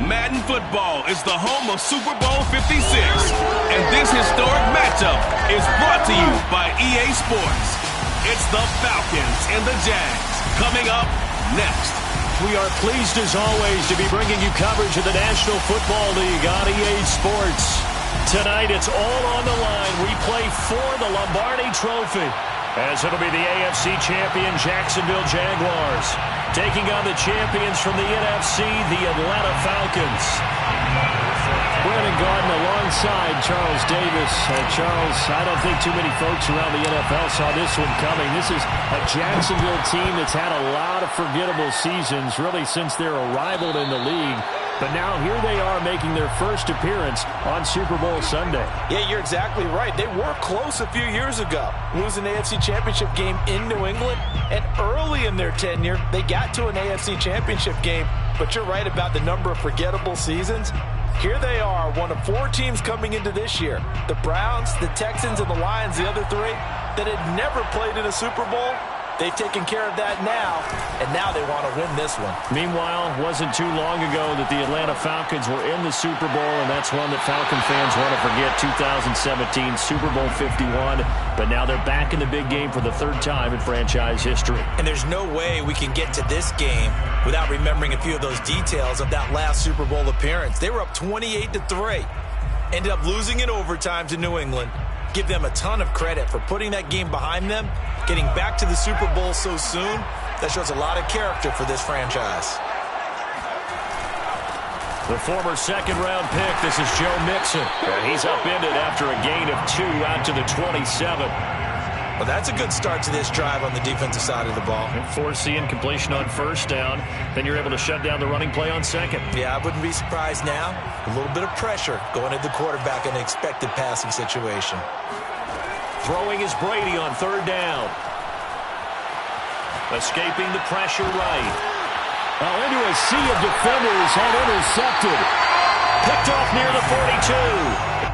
Madden Football is the home of Super Bowl 56, and this historic matchup is brought to you by EA Sports. It's the Falcons and the Jags coming up next. We are pleased, as always, to be bringing you coverage of the National Football League on EA Sports. Tonight, it's all on the line. We play for the Lombardi Trophy, as it'll be the AFC champion Jacksonville Jaguars taking on the champions from the NFC, the Atlanta Falcons. Brandon Garden alongside Charles Davis. Charles, I don't think too many folks around the NFL saw this one coming. This is a Jacksonville team that's had a lot of forgettable seasons, really since their arrival in the league. But now here they are making their first appearance on Super Bowl Sunday. Yeah, you're exactly right. They were close a few years ago, losing the AFC Championship game in New England. And early in their tenure, they got to an AFC Championship game. But you're right about the number of forgettable seasons. Here they are, one of four teams coming into this year. The Browns, the Texans, and the Lions, the other three, that had never played in a Super Bowl. They've taken care of that now, and now they want to win this one. Meanwhile, it wasn't too long ago that the Atlanta Falcons were in the Super Bowl, and that's one that Falcon fans want to forget, 2017 Super Bowl 51. But now they're back in the big game for the third time in franchise history. And there's no way we can get to this game without remembering a few of those details of that last Super Bowl appearance. They were up 28-3, ended up losing in overtime to New England. Give them a ton of credit for putting that game behind them, getting back to the Super Bowl so soon. That shows a lot of character for this franchise. The former second-round pick, this is Joe Mixon. He's upended after a gain of 2 out to the 27. Well, that's a good start to this drive on the defensive side of the ball. Force the incompletion on first down. Then you're able to shut down the running play on second. Yeah, I wouldn't be surprised now. A little bit of pressure going at the quarterback in an expected passing situation. Throwing is Brady on third down. Escaping the pressure right. Into a sea of defenders and intercepted. Picked off near the 42.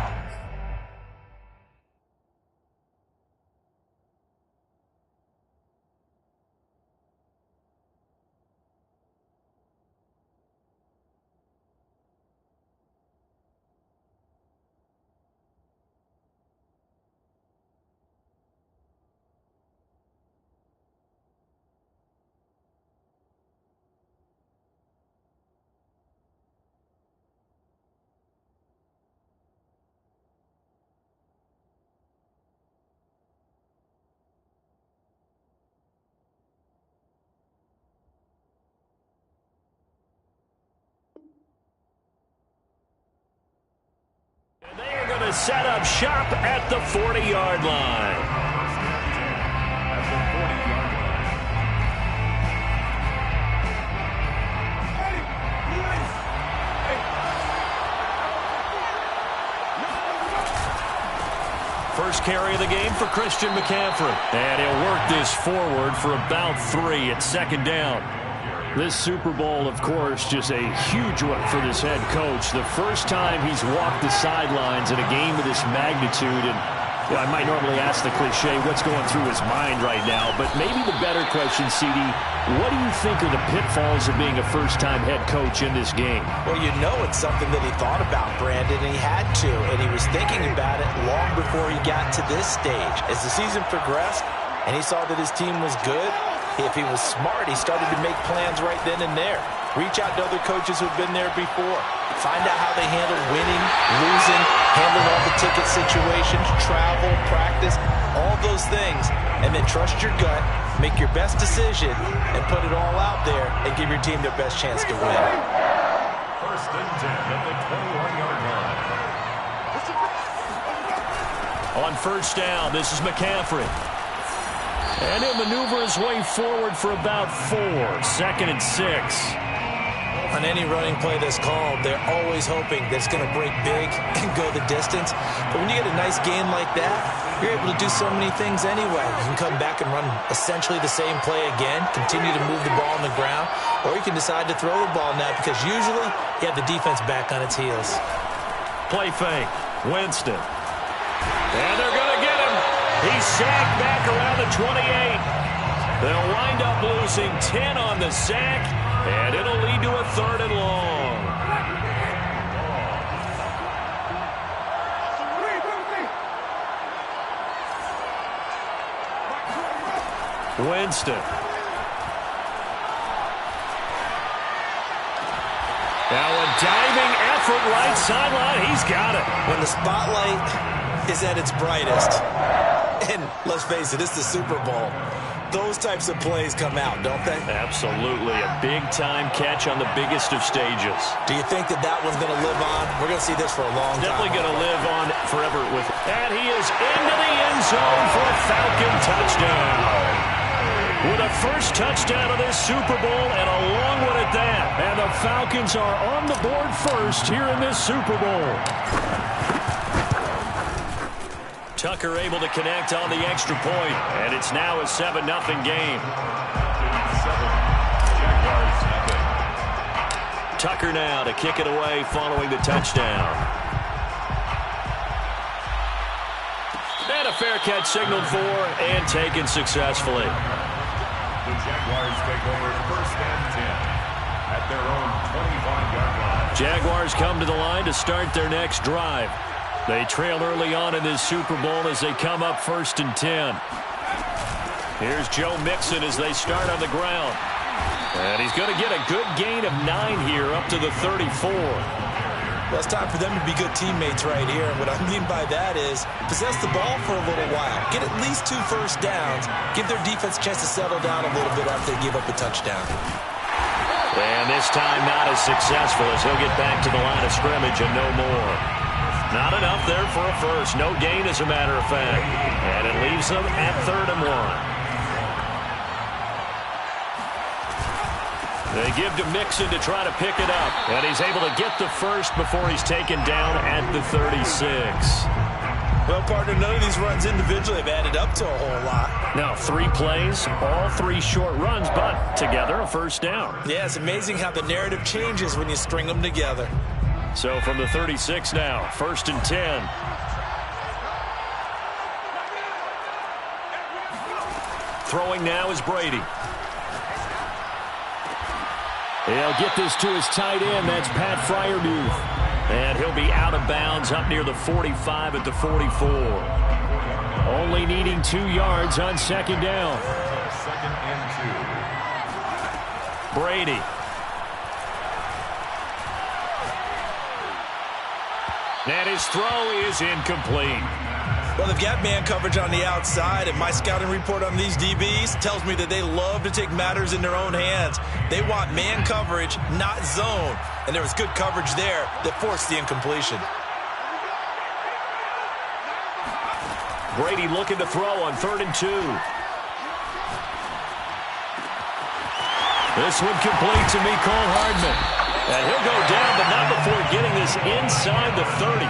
And they are going to set up shop at the 40-yard line. First carry of the game for Christian McCaffrey. And he'll work this forward for about 3 at second down. This Super Bowl, of course, just a huge one for this head coach. The first time he's walked the sidelines in a game of this magnitude. And I might normally ask the cliche, what's going through his mind right now? But maybe the better question, CD, what do you think are the pitfalls of being a first-time head coach in this game? Well, you know it's something that he thought about, Brandon, and he had to. And he was thinking about it long before he got to this stage. As the season progressed and he saw that his team was good, if he was smart, he started to make plans right then and there. Reach out to other coaches who've been there before. Find out how they handle winning, losing, handling all the ticket situations, travel, practice, all those things. And then trust your gut, make your best decision, and put it all out there and give your team their best chance to win. First and 10 at the 21-yard line. On first down, this is McCaffrey. And he'll maneuver his way forward for about 4. Second and 6. On any running play that's called, they're always hoping that it's going to break big and go the distance. But when you get a nice gain like that, you're able to do so many things anyway. You can come back and run essentially the same play again, continue to move the ball on the ground, or you can decide to throw the ball now because usually you have the defense back on its heels. Play fake. Winston. And they're going to get him. He's sacked back around the 28. They'll wind up losing 10 on the sack, and it'll lead to a 3rd and long. Winston. Now a diving effort right sideline. He's got it. When the spotlight is at its brightest, and let's face it, it's the Super Bowl, those types of plays come out, don't they? Absolutely. A big-time catch on the biggest of stages. Do you think that that one's going to live on? We're going to see this for a long time. Definitely going to live on forever with it. And he is into the end zone for a Falcon touchdown. With a first touchdown of this Super Bowl, and a long one at that. And the Falcons are on the board first here in this Super Bowl. Tucker able to connect on the extra point, and it's now a 7-0 game. Tucker now to kick it away following the touchdown. And a fair catch signaled for and taken successfully. The Jaguars take over first and 10 at their own 25-yard line. Jaguars come to the line to start their next drive. They trail early on in this Super Bowl as they come up first and 10. Here's Joe Mixon as they start on the ground. And he's going to get a good gain of 9 here up to the 34. Well, it's time for them to be good teammates right here. And what I mean by that is possess the ball for a little while. Get at least 2 first downs. Give their defense a chance to settle down a little bit after they give up a touchdown. And this time not as successful as he'll get back to the line of scrimmage and no more. Not enough there for a first. No gain, as a matter of fact. And it leaves them at 3rd and 1. They give to Mixon to try to pick it up. And he's able to get the first before he's taken down at the 36. Well, partner, none of these runs individually have added up to a whole lot. Now, 3 plays, all 3 short runs, but together a first down. Yeah, it's amazing how the narrative changes when you string them together. So from the 36 now, 1st and 10. Throwing now is Brady. He'll get this to his tight end. That's Pat Freiermuth. And he'll be out of bounds up near the 45 at the 44. Only needing 2 yards on 2nd down. 2nd and 2. Brady. And his throw is incomplete. Well, they've got man coverage on the outside, and my scouting report on these DBs tells me that they love to take matters in their own hands. They want man coverage, not zone. And there was good coverage there that forced the incompletion. Brady looking to throw on 3rd and 2. This one complete to Mecole Hardman. And he'll go down, but not before getting this inside the 30.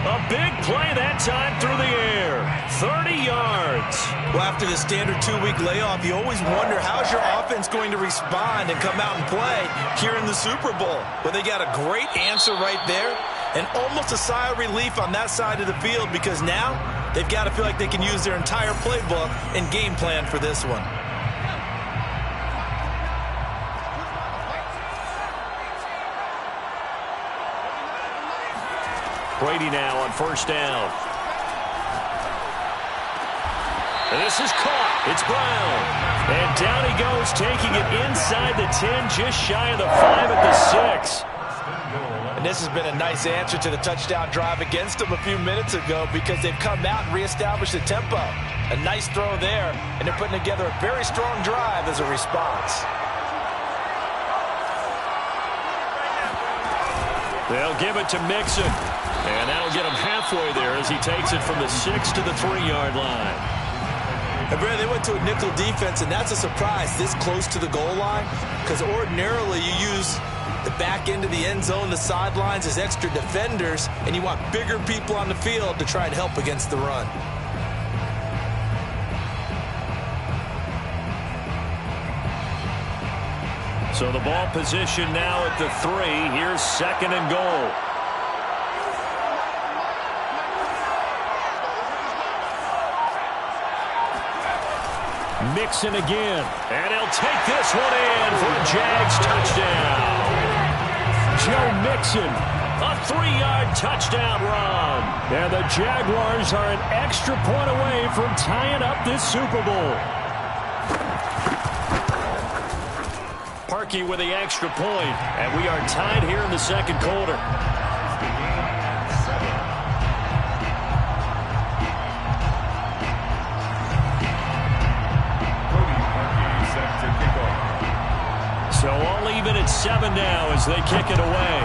A big play that time through the air. 30 yards. Well, after the standard 2-week layoff, you always wonder how's your offense going to respond and come out and play here in the Super Bowl. Well, they got a great answer right there and almost a sigh of relief on that side of the field because now they've got to feel like they can use their entire playbook and game plan for this one. Brady now on 1st down. And this is caught. It's Brown. And down he goes, taking it inside the 10, just shy of the 5 at the 6. And this has been a nice answer to the touchdown drive against them a few minutes ago because they've come out and reestablished the tempo. A nice throw there, and they're putting together a very strong drive as a response. They'll give it to Mixon. And that'll get him halfway there as he takes it from the 6 to the 3-yard line. And Brad, they went to a nickel defense, and that's a surprise this close to the goal line because ordinarily you use the back end of the end zone, the sidelines as extra defenders, and you want bigger people on the field to try and help against the run. So the ball position now at the 3. Here's 2nd and goal. Mixon again. And he'll take this one in for a Jags touchdown. Joe Mixon, a 3-yard touchdown run. And the Jaguars are an extra point away from tying up this Super Bowl. Parkey with the extra point, and we are tied here in the second quarter. So all even at 7 now as they kick it away.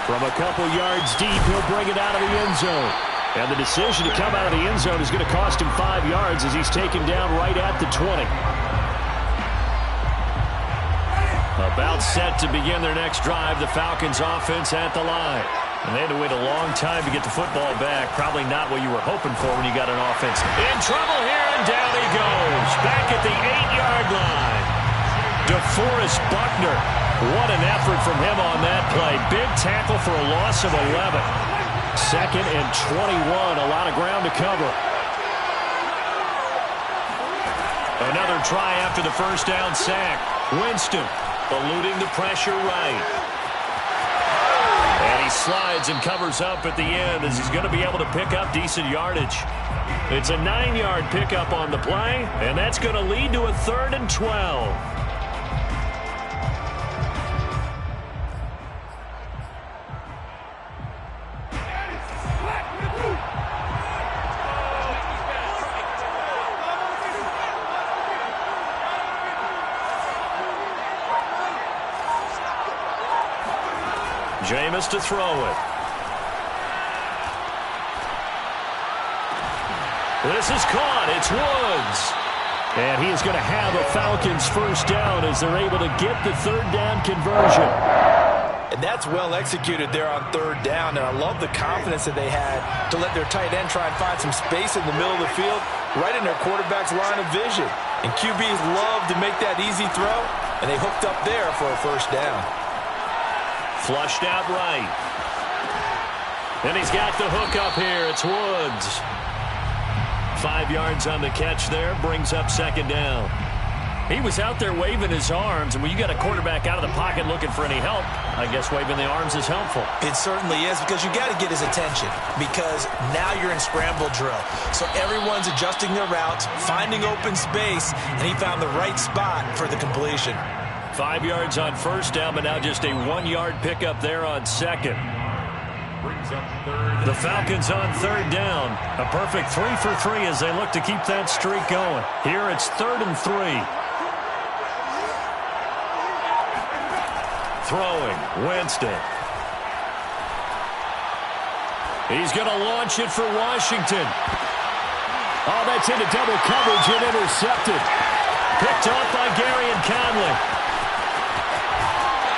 From a couple yards deep, he'll bring it out of the end zone. And the decision to come out of the end zone is going to cost him 5 yards as he's taken down right at the 20. About set to begin their next drive, the Falcons offense at the line. And they had to wait a long time to get the football back. Probably not what you were hoping for when you got an offense. In trouble here, and down he goes. Back at the 8-yard line. DeForest Buckner. What an effort from him on that play. Big tackle for a loss of 11. Second and 21. A lot of ground to cover. Another try after the first down sack. Winston eluding the pressure right. And he slides and covers up at the end as he's going to be able to pick up decent yardage. It's a 9-yard pickup on the play, and that's going to lead to a 3rd and 12. Jameis to throw it. This is caught. It's Woods. And he is going to have a Falcons first down as they're able to get the 3rd down conversion. And that's well executed there on 3rd down. And I love the confidence that they had to let their tight end try and find some space in the middle of the field, right in their quarterback's line of vision. And QBs love to make that easy throw, and they hooked up there for a first down. Flushed out right. And he's got the hook up here. It's Woods. 5 yards on the catch there. Brings up 2nd down. He was out there waving his arms. And when you got a quarterback out of the pocket looking for any help, I guess waving the arms is helpful. It certainly is, because you got to get his attention, because now you're in scramble drill. So everyone's adjusting their routes, finding open space, and he found the right spot for the completion. 5 yards on first down, but now just a 1-yard pickup there on 2nd. The Falcons on 3rd down. A perfect 3 for 3 as they look to keep that streak going. Here it's 3rd and 3. Throwing, Winston. He's going to launch it for Washington. Oh, that's into double coverage and intercepted. Picked off by Gary and Conley.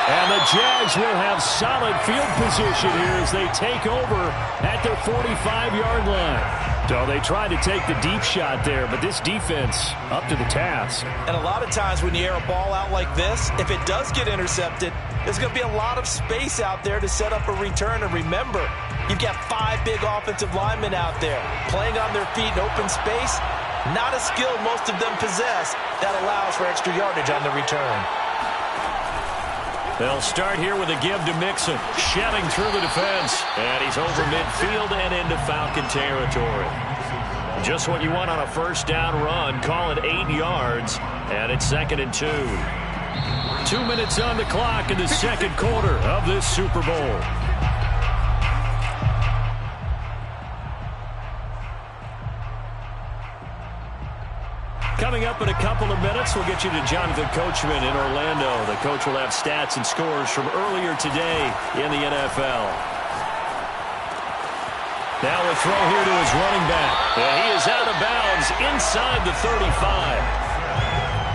And the Jags will have solid field position here as they take over at their 45-yard line. So they tried to take the deep shot there, but this defense up to the task. And a lot of times when you air a ball out like this, if it does get intercepted, there's going to be a lot of space out there to set up a return. And remember, you've got 5 big offensive linemen out there playing on their feet in open space. Not a skill most of them possess that allows for extra yardage on the return. They'll start here with a give to Mixon, shoving through the defense. And he's over midfield and into Falcon territory. Just what you want on a first down run. Call it 8 yards, and it's 2nd and 2. 2 minutes on the clock in the second quarter of this Super Bowl. Coming up in a couple of minutes, we'll get you to Jonathan Coachman in Orlando. The coach will have stats and scores from earlier today in the NFL. Now a throw here to his running back. And he is out of bounds inside the 35.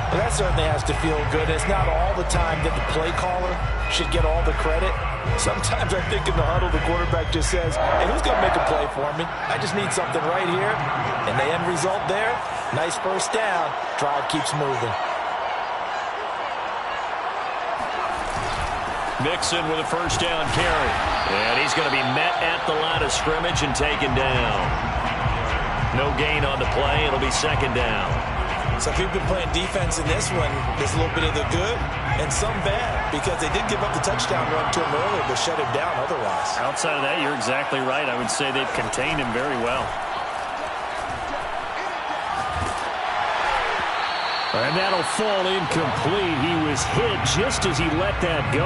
Well, that certainly has to feel good. It's not all the time that the play caller should get all the credit. Sometimes I think in the huddle, the quarterback just says, hey, who's going to make a play for me? I just need something right here. And the end result there, nice first down. Drive keeps moving. Mixon with a first down carry. And he's going to be met at the line of scrimmage and taken down. No gain on the play. It'll be 2nd down. So if you've been playing defense in this one, there's a little bit of the good and some bad, because they did give up the touchdown run to him earlier, but shut him down otherwise. Outside of that, you're exactly right. I would say they've contained him very well. And that'll fall incomplete. He was hit just as he let that go.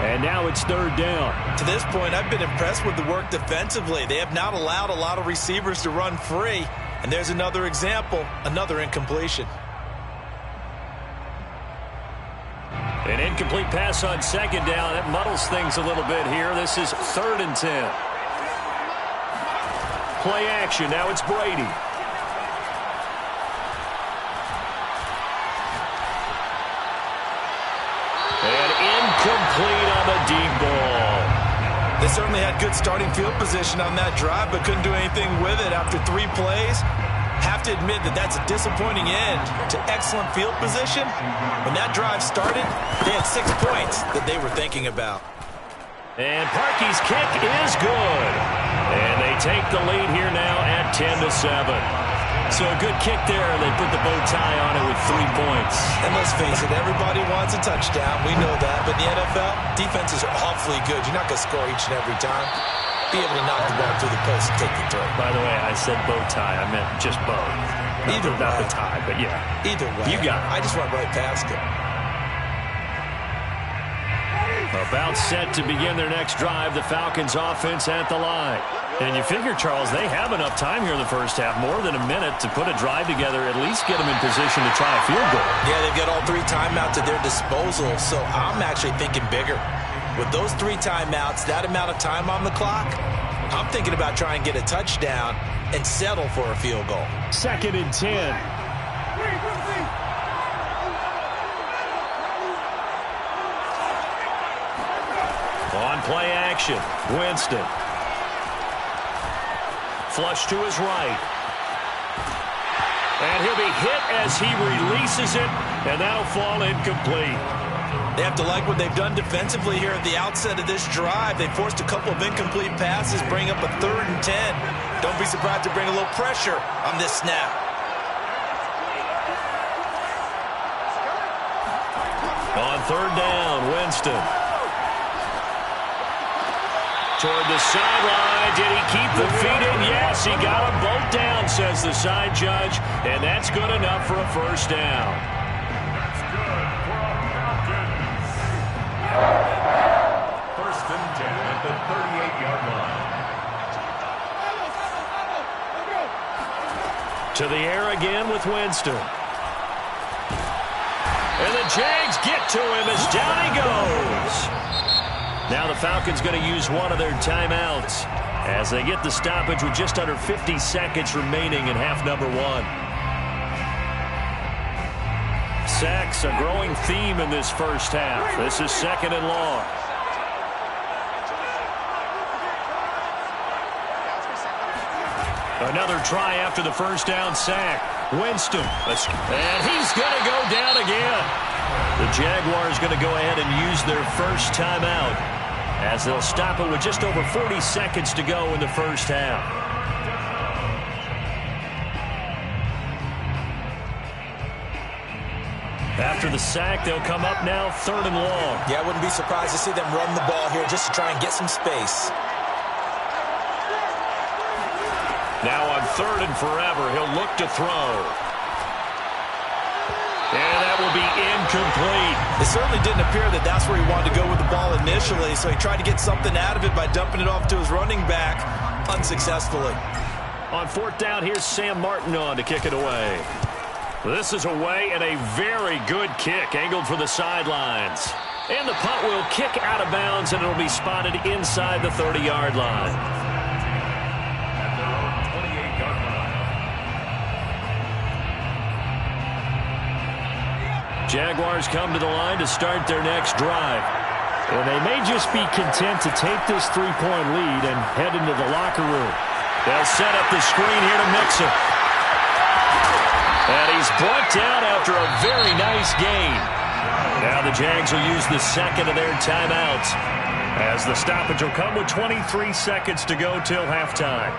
And now it's third down. To this point, I've been impressed with the work defensively. They have not allowed a lot of receivers to run free. And there's another example, another incompletion. An incomplete pass on second down. That muddles things a little bit here. This is 3rd and 10. Play action. Now it's Brady. And incomplete on the deep ball. They certainly had good starting field position on that drive, but couldn't do anything with it after 3 plays. Have to admit that that's a disappointing end to excellent field position. When that drive started, they had 6 points that they were thinking about. And Parkey's kick is good. And they take the lead here now at 10-7. So a good kick there. They put the bow tie on it with 3 points. And let's face it, everybody wants a touchdown. We know that. But in the NFL, defenses are awfully good. You're not going to score each and every time. Be able to knock the ball through the post and take the throw. By the way, I said bow tie. I meant just bow. Either way. Not the tie, but yeah. Either way. You got it. I just went right past it. About set to begin their next drive, the Falcons offense at the line. And you figure, Charles, they have enough time here in the first half, more than a minute, to put a drive together, at least get them in position to try a field goal. Yeah, they've got all 3 timeouts at their disposal, so I'm actually thinking bigger. With those 3 timeouts, that amount of time on the clock, I'm thinking about trying to get a touchdown and settle for a field goal. 2nd and 10. On play action, Winston. Flush to his right. And he'll be hit as he releases it, and that'll fall incomplete. They have to like what they've done defensively here at the outset of this drive. They forced a couple of incomplete passes, bring up a 3rd and 10. Don't be surprised to bring a little pressure on this snap. On 3rd down, Winston. Toward the sideline. Did he keep the feet in? Yes, he got them both down, says the side judge. And that's good enough for a first down. That's good for a Falcons. 1st and 10 at the 38-yard line. To the air again with Winston. And the Jags get to him as down he goes. Now the Falcons going to use one of their timeouts as they get the stoppage with just under 50 seconds remaining in half number 1. Sacks, a growing theme in this first half. This is 2nd and long. Another try after the first down sack. Winston. And he's going to go down again. The Jaguars going to go ahead and use their first timeout as they'll stop it with just over 40 seconds to go in the first half. After the sack, they'll come up now 3rd and long. Yeah, I wouldn't be surprised to see them run the ball here just to try and get some space. Now on 3rd and forever, he'll look to throw. And that will be incomplete. It certainly didn't appear that that's where he wanted to go with the ball initially, so he tried to get something out of it by dumping it off to his running back unsuccessfully. On 4th down, here's Sam Martin on to kick it away. This is away and a very good kick, angled for the sidelines. And the punt will kick out of bounds, and it'll be spotted inside the 30-yard line. Jaguars come to the line to start their next drive. And they may just be content to take this 3-point lead and head into the locker room. They'll set up the screen here to Mixon. And he's brought down after a very nice gain. Now the Jags will use the 2nd of their timeouts as the stoppage will come with 23 seconds to go till halftime.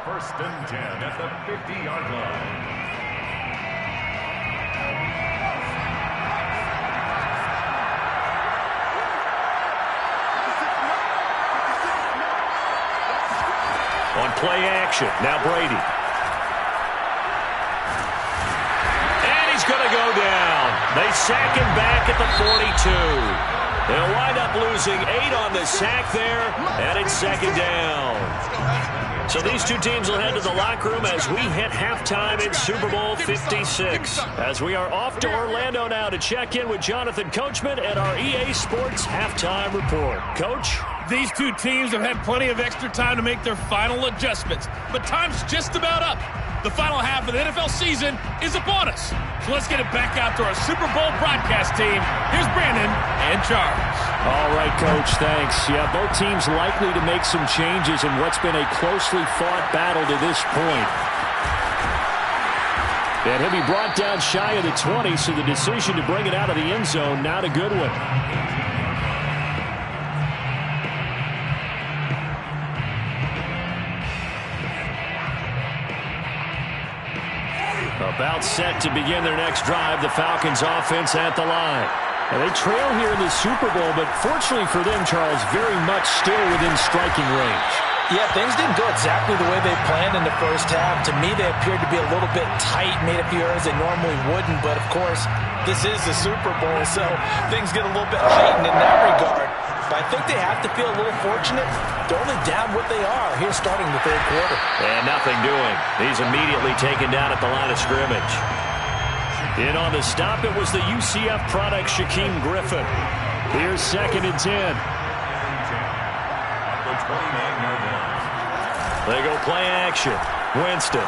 1st and 10 at the 50-yard line. On play action, now Brady. They sack him back at the 42. They'll wind up losing 8 on the sack there, and it's second down. So these two teams will head to the locker room as we hit halftime in Super Bowl 56. As we are off to Orlando now to check in with Jonathan Coachman at our EA Sports Halftime Report. Coach? These two teams have had plenty of extra time to make their final adjustments, but time's just about up. The final half of the NFL season is upon us. So let's get it back out to our Super Bowl broadcast team. Here's Brandon and Charles. All right, Coach, thanks. Yeah, both teams likely to make some changes in what's been a closely fought battle to this point. And he'll be brought down shy of the 20, so the decision to bring it out of the end zone, not a good one. About set to begin their next drive, the Falcons offense at the line. Now, they trail here in the Super Bowl, but fortunately for them, Charles, very much still within striking range. Yeah, things didn't go exactly the way they planned in the first half. To me, they appeared to be a little bit tight, made a few errors they normally wouldn't. But, of course, this is the Super Bowl, so things get a little bit heightened in that regard. But I think they have to feel a little fortunate. They're only down what they are here starting the third quarter. And nothing doing. He's immediately taken down at the line of scrimmage. In on the stop, it was the UCF product, Shaquem Griffin. Here's 2nd and 10. They go play action. Winston.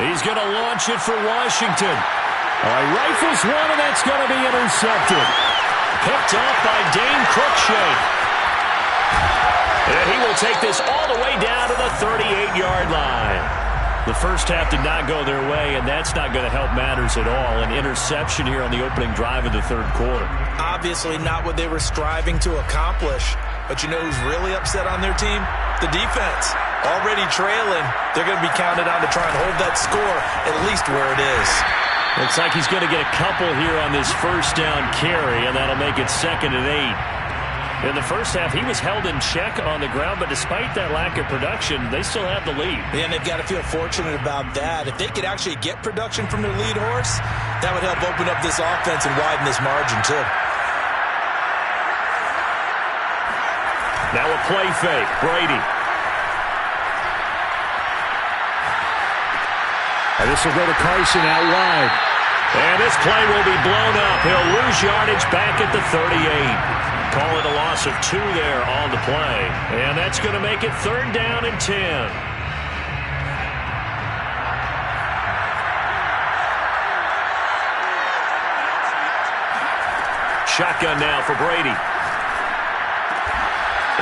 He's going to launch it for Washington. Rifles one, and that's going to be intercepted. Picked off by Dane Cruikshank. And he will take this all the way down to the 38-yard line. The first half did not go their way, and that's not going to help matters at all. An interception here on the opening drive of the third quarter. Obviously not what they were striving to accomplish. But you know who's really upset on their team? The defense. Already trailing. They're going to be counted on to try and hold that score at least where it is. Looks like he's going to get a couple here on this first down carry, and that'll make it 2nd and 8. In the first half, he was held in check on the ground, but despite that lack of production, they still have the lead. And they've got to feel fortunate about that. If they could actually get production from their lead horse, that would help open up this offense and widen this margin, too. Now a play fake. Brady. And this will go to Carson out wide. And this play will be blown up. He'll lose yardage back at the 38. Call it a loss of 2 there on the play. And that's going to make it 3rd down and 10. Shotgun now for Brady.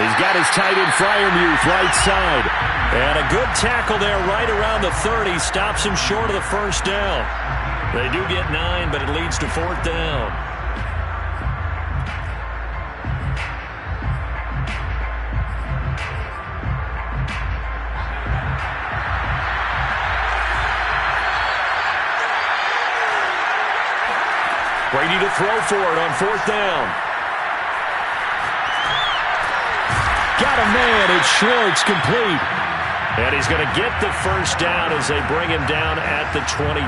He's got his tight end Freiermuth right side. And a good tackle there right around the 30. Stops him short of the first down. They do get 9, but it leads to 4th down. Brady to throw for it on 4th down. Got a man. It's Schwartz, complete. And he's going to get the first down as they bring him down at the 23.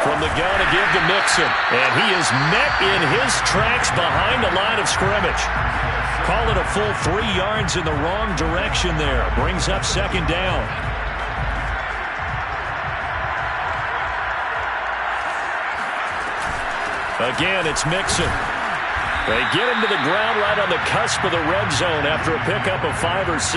From the gun to give to Mixon. And he is met in his tracks behind the line of scrimmage. Call it a full 3 yards in the wrong direction there. Brings up 2nd down. Again, it's Mixon. They get him to the ground right on the cusp of the red zone after a pickup of 5 or 6.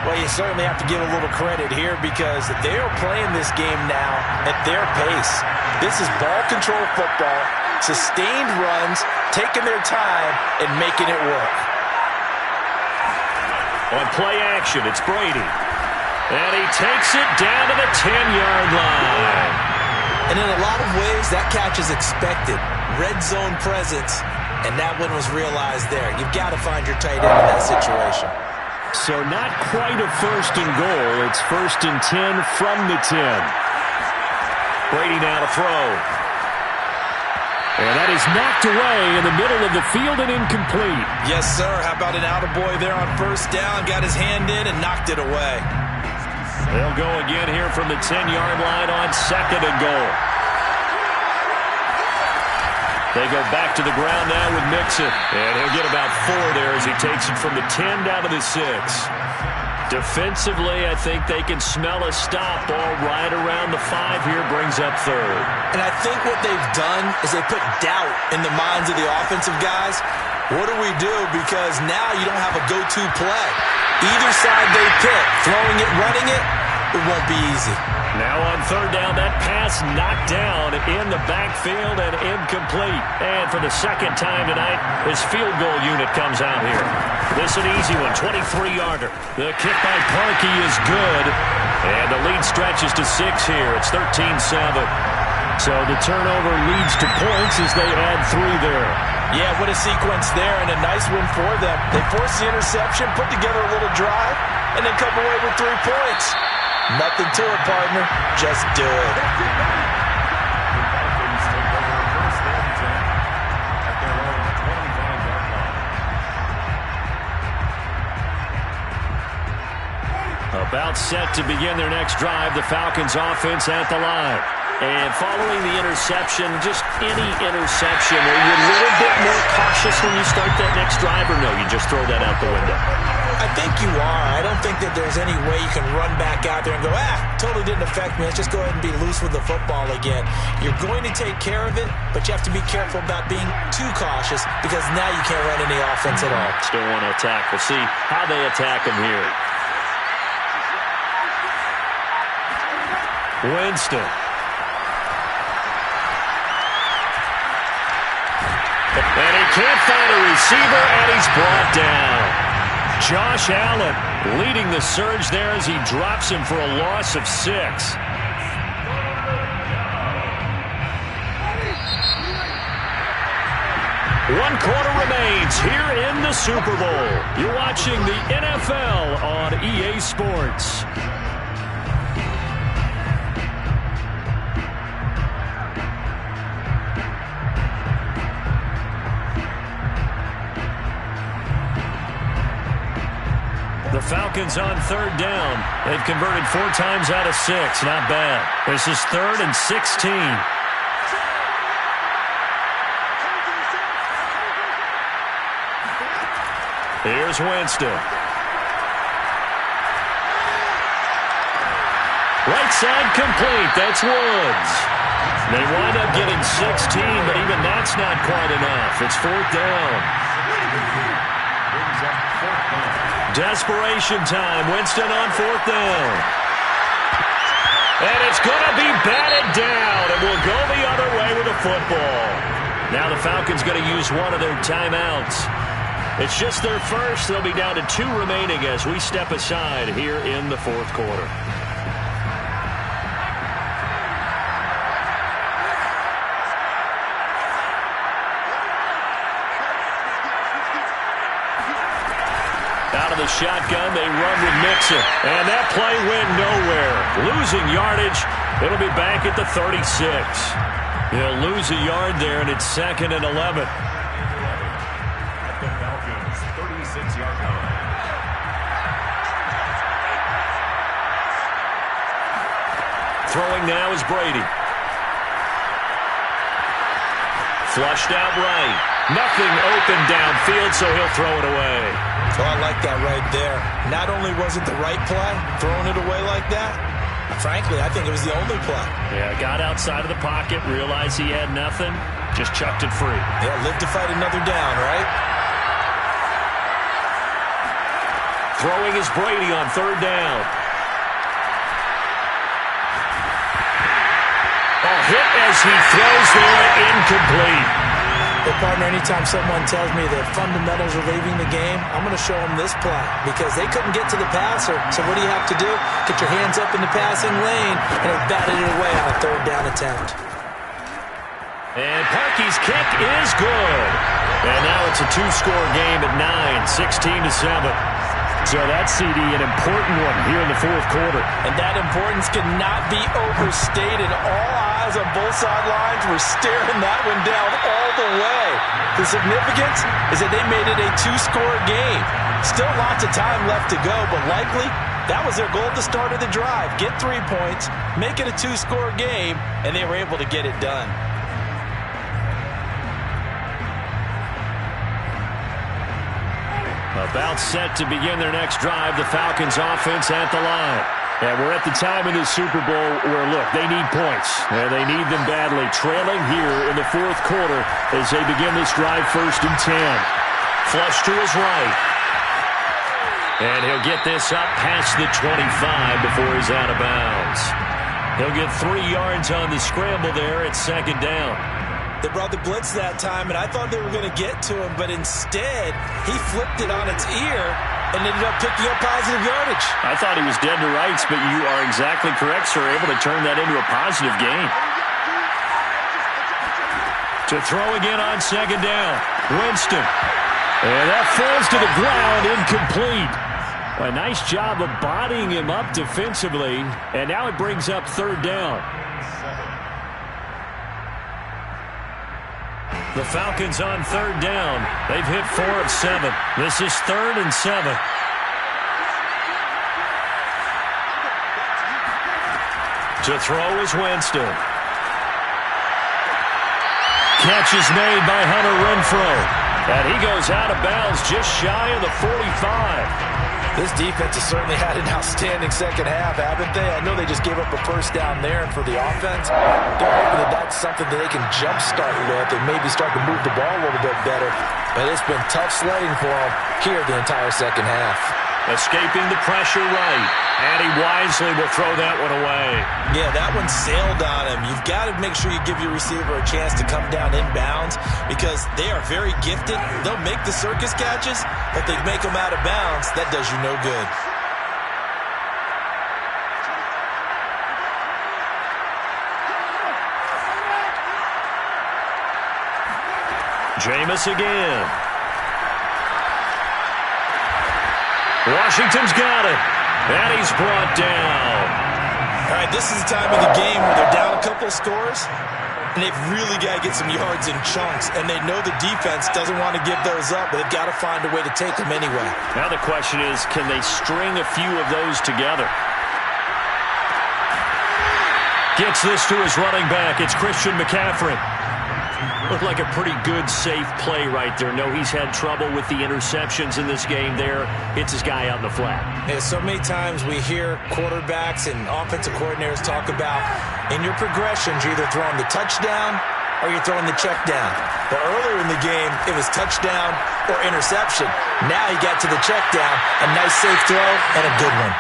Well, you certainly have to give a little credit here because they are playing this game now at their pace. This is ball control football, sustained runs, taking their time, and making it work. On play action, it's Brady. And he takes it down to the 10-yard line. And in a lot of ways, that catch is expected. Red zone presence, and that one was realized there. You've got to find your tight end in that situation. So not quite a 1st and goal. It's 1st and 10 from the 10. Brady now to throw. And that is knocked away in the middle of the field and incomplete. Yes, sir. How about an attaboy there on first down? Got his hand in and knocked it away. They'll go again here from the 10-yard line on 2nd and goal. They go back to the ground now with Mixon. And he'll get about 4 there as he takes it from the 10 down to the 6. Defensively, I think they can smell a stop. Ball right around the 5 here, brings up 3rd. And I think what they've done is they put doubt in the minds of the offensive guys. What do we do? Because now you don't have a go-to play. Either side they pick, throwing it, running it, it won't be easy. Now on 3rd down, that pass knocked down in the backfield and incomplete. And for the 2nd time tonight, his field goal unit comes out here. This an easy one, 23-yarder. The kick by Parkey is good. And the lead stretches to 6 here. It's 13-7. So the turnover leads to points as they add 3 there. Yeah, what a sequence there, and a nice win for them. They forced the interception, put together a little drive, and then come away with 3 points. Nothing to it, partner. Just do it. About set to begin their next drive, the Falcons offense at the line. And following the interception, just any interception, are you a little bit more cautious when you start that next drive, or no, you just throw that out the window? I think you are. I don't think that there's any way you can run back out there and go, totally didn't affect me. Let's just go ahead and be loose with the football again. You're going to take care of it, but you have to be careful about being too cautious because now you can't run any offense at all. Still want to attack. We'll see how they attack him here. Winston. And he can't find a receiver, and he's brought down. Josh Allen leading the surge there as he drops him for a loss of 6. 1 quarter remains here in the Super Bowl. You're watching the NFL on EA Sports. The Falcons on 3rd down. They've converted 4 times out of 6. Not bad. This is 3rd and 16. Here's Winston. Right side complete. That's Woods. They wind up getting 16, but even that's not quite enough. It's 4th down. Desperation time. Winston on 4th down. And it's going to be batted down, and we'll go the other way with the football. Now the Falcons going to use one of their timeouts. It's just their first. They'll be down to 2 remaining as we step aside here in the 4th quarter. Out of the shotgun, they run with Mixon. And that play went nowhere. Losing yardage. It'll be back at the 36. They'll lose a yard there, and it's 2nd and 11. At the Falcons' 36-yard line. Throwing now is Brady. Flushed out right. Nothing open downfield, so he'll throw it away. Oh, I like that right there. Not only was it the right play, throwing it away like that, frankly, I think it was the only play. Yeah, got outside of the pocket, realized he had nothing, just chucked it free. Yeah, live to fight another down, right? Throwing is Brady on 3rd down. A hit as he throws there, incomplete. Hey, partner, anytime someone tells me that fundamentals are leaving the game, I'm going to show them this play because they couldn't get to the passer. So what do you have to do? Get your hands up in the passing lane, and they batted it away on a 3rd down attempt. And Parkey's kick is good. And now it's a 2-score game at 9, 16-7. So that CD, an important one here in the fourth quarter. And that importance cannot be overstated. All eyes on both sidelines were staring that one down all the way. The significance is that they made it a two-score game. Still lots of time left to go, but likely that was their goal at the start of the drive. Get 3 points, make it a two-score game, and they were able to get it done. About set to begin their next drive, the Falcons offense at the line. And we're at the time in the Super Bowl where, look, they need points. And they need them badly. Trailing here in the fourth quarter as they begin this drive 1st and 10. Flush to his right. And he'll get this up past the 25 before he's out of bounds. He'll get 3 yards on the scramble there at 2nd down. They brought the blitz that time, and I thought they were going to get to him, but instead, he flipped it on its ear and ended up picking up positive yardage. I thought he was dead to rights, but you are exactly correct, sir. Able to turn that into a positive gain. To throw again on 2nd down. Winston. And that falls to the ground, incomplete. A nice job of bodying him up defensively, and now it brings up 3rd down. The Falcons on 3rd down. They've hit 4 of 7. This is 3rd and 7. To throw is Winston. Catch is made by Hunter Renfrow. And he goes out of bounds just shy of the 45. This defense has certainly had an outstanding second half, haven't they? I know they just gave up a 1st down there, and for the offense, they're hoping that that's something that they can jumpstart with and maybe start to move the ball a little bit better. But it's been tough sledding for them here the entire second half. Escaping the pressure right, and he wisely will throw that one away. Yeah, that one sailed on him. You've got to make sure you give your receiver a chance to come down inbounds because they are very gifted. They'll make the circus catches, but they make them out of bounds. That does you no good. Jameis again. Washington's got it. And he's brought down. All right, this is the time of the game where they're down a couple of scores, and they've really got to get some yards in chunks, and they know the defense doesn't want to give those up, but they've got to find a way to take them anyway. Now the question is, can they string a few of those together? Gets this to his running back. It's Christian McCaffrey. Looked like a pretty good, safe play right there. No, he's had trouble with the interceptions in this game there. Hits his guy out in the flat. Yeah, so many times we hear quarterbacks and offensive coordinators talk about in your progressions, you're either throwing the touchdown or you're throwing the check down. But earlier in the game, it was touchdown or interception. Now he got to the check down. A nice safe throw and a good one.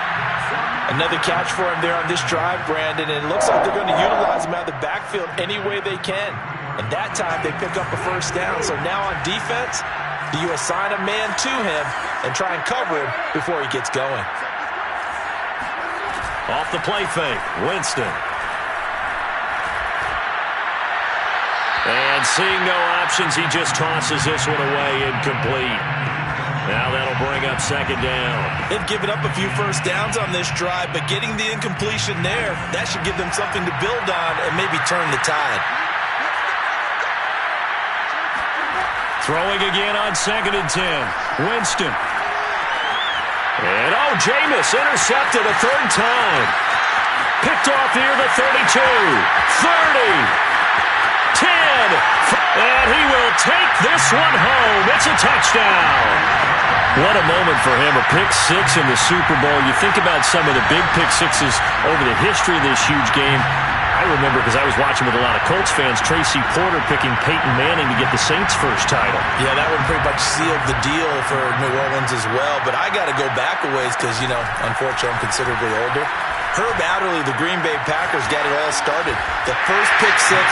Another catch for him there on this drive, Brandon, and it looks like they're going to utilize him out of the backfield any way they can. And that time, they pick up a 1st down. So now on defense, do you assign a man to him and try and cover him before he gets going? Off the play fake, Winston. And seeing no options, he just tosses this one away, incomplete. Now that'll bring up 2nd down. They've given up a few 1st downs on this drive, but getting the incompletion there, that should give them something to build on and maybe turn the tide. Throwing again on 2nd and 10. Winston. And Jameis intercepted a 3rd time. Picked off near the 32. 30. 10. And he will take this one home. It's a touchdown. What a moment for him. A pick 6 in the Super Bowl. You think about some of the big pick 6s over the history of this huge game. I remember because I was watching with a lot of Colts fans, Tracy Porter picking Peyton Manning to get the Saints' first title. Yeah, that one pretty much sealed the deal for New Orleans as well. But I got to go back a ways because, unfortunately I'm considerably older. Herb Adderley, the Green Bay Packers, got it all started. The first pick 6,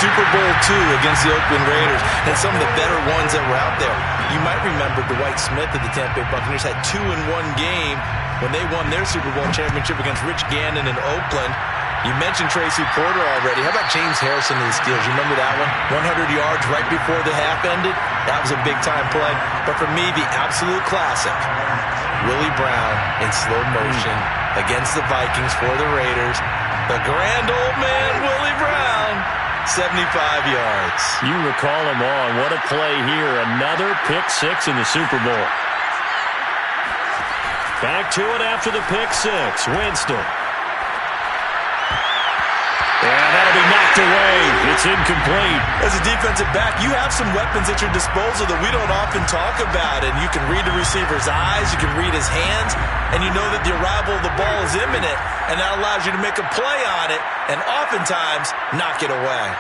Super Bowl II against the Oakland Raiders, and some of the better ones that were out there. You might remember Dwight Smith of the Tampa Bay Buccaneers had 2 in one game when they won their Super Bowl championship against Rich Gannon in Oakland. You mentioned Tracy Porter already. How about James Harrison in the Steelers? You remember that one? 100 yards right before the half ended? That was a big-time play. But for me, the absolute classic, Willie Brown in slow motion against the Vikings for the Raiders. The grand old man, Willie Brown, 75 yards. You recall them all. What a play here. Another pick six in the Super Bowl. Back to it after the pick six. Winston. And that'll be knocked away. It's incomplete. As a defensive back, you have some weapons at your disposal that we don't often talk about. And you can read the receiver's eyes, you can read his hands, and you know that the arrival of the ball is imminent. And that allows you to make a play on it and oftentimes knock it away.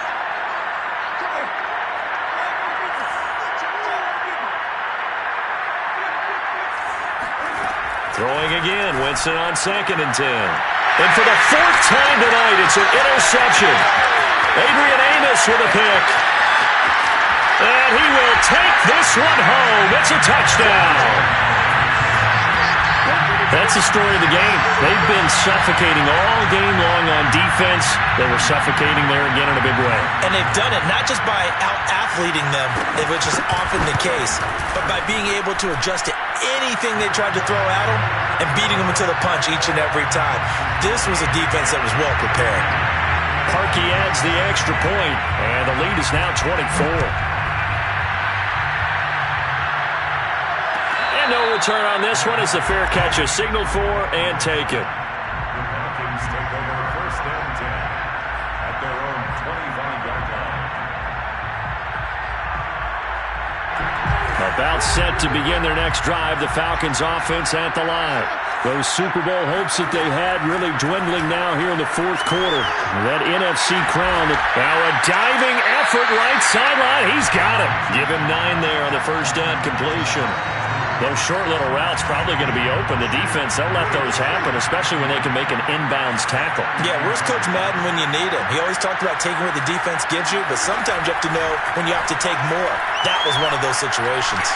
Throwing again. Winston on 2nd and 10. And for the 4th time tonight, it's an interception. Adrian Amos with a pick. And he will take this one home. It's a touchdown. That's the story of the game. They've been suffocating all game long on defense. They were suffocating there again in a big way. And they've done it not just by out-athleting them, which is often the case, but by being able to adjust to anything they tried to throw at them and beating them into the punch each and every time. This was a defense that was well prepared. Parkey adds the extra point, and the lead is now 24. And no return on this one as the fair catch is signaled for and taken. The Falcons take over 1st and 10 at their own 25-yard line. About set to begin their next drive, the Falcons offense at the line. Those Super Bowl hopes that they had really dwindling now here in the 4th quarter. That NFC crown. Now a diving effort right sideline. He's got it. Give him 9 there on the 1st down completion. Those short little routes probably going to be open. The defense, they'll let those happen, especially when they can make an inbounds tackle. Yeah, where's Coach Madden when you need him? He always talked about taking what the defense gives you, but sometimes you have to know when you have to take more. That was one of those situations.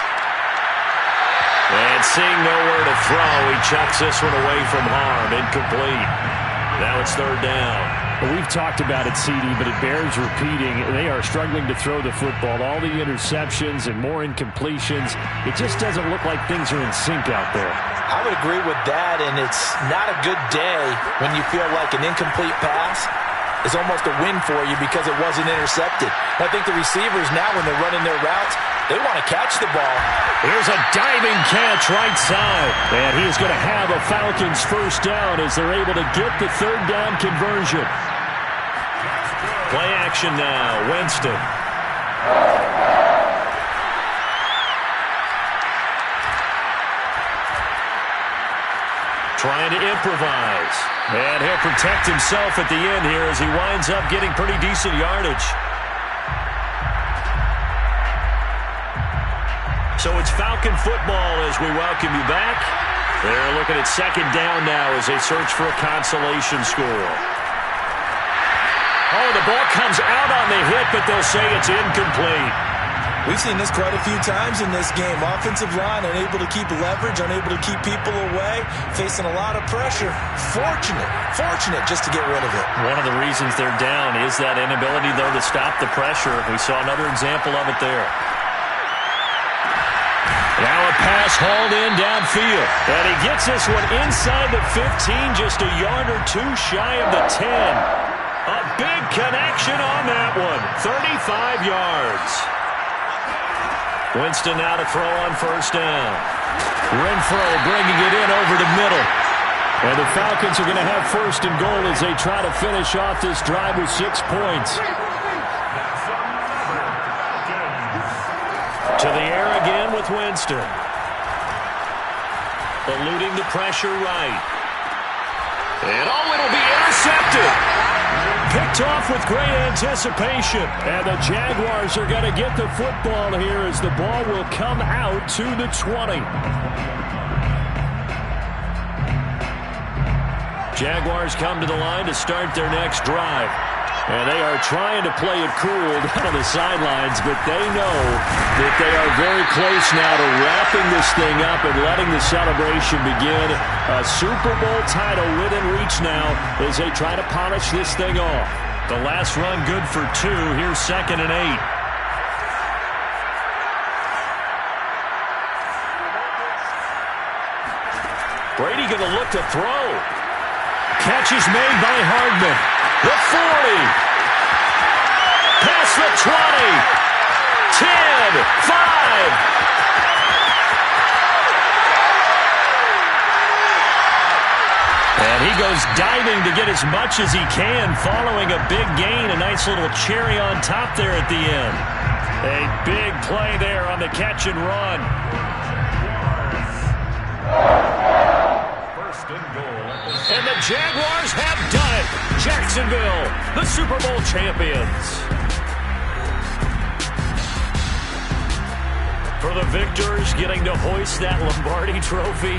And seeing nowhere to throw, he chucks this one away from harm. Incomplete. Now it's 3rd down. Well, we've talked about it, CD, but it bears repeating. They are struggling to throw the football. All the interceptions and more incompletions. It just doesn't look like things are in sync out there. I would agree with that, and it's not a good day when you feel like an incomplete pass is almost a win for you because it wasn't intercepted. I think the receivers now, when they're running their routes, they want to catch the ball. Here's a diving catch right side. And he is going to have a Falcons 1st down as they're able to get the 3rd down conversion. Play action now. Winston. Trying to improvise. And he'll protect himself at the end here as he winds up getting pretty decent yardage. So it's Falcon football as we welcome you back. They're looking at 2nd down now as they search for a consolation score. Oh, the ball comes out on the hit, but they'll say it's incomplete. We've seen this quite a few times in this game. Offensive line unable to keep leverage, unable to keep people away, facing a lot of pressure. Fortunate just to get rid of it. One of the reasons they're down is that inability, though, to stop the pressure. We saw another example of it there. Now a pass hauled in downfield. And he gets this one inside the 15, just a yard or two shy of the 10. A big connection on that one. 35 yards. Winston now to throw on 1st down. Renfro bringing it in over the middle. And the Falcons are going to have 1st and goal as they try to finish off this drive with 6 points. To the air again with Winston. Eluding the pressure right. And it'll be intercepted. Picked off with great anticipation. And the Jaguars are going to get the football here as the ball will come out to the 20. Jaguars come to the line to start their next drive. And they are trying to play it cool down on the sidelines, but they know that they are very close now to wrapping this thing up and letting the celebration begin. A Super Bowl title within reach now as they try to polish this thing off. The last run good for 2. Here's 2nd and 8. Brady going to look to throw. Catch is made by Hardman. The 40. Past the 20. 10. 5. And he goes diving to get as much as he can, following a big gain. A nice little cherry on top there at the end. A big play there on the catch and run. And the Jaguars have done it. Jacksonville, the Super Bowl champions. For the victors, getting to hoist that Lombardi trophy.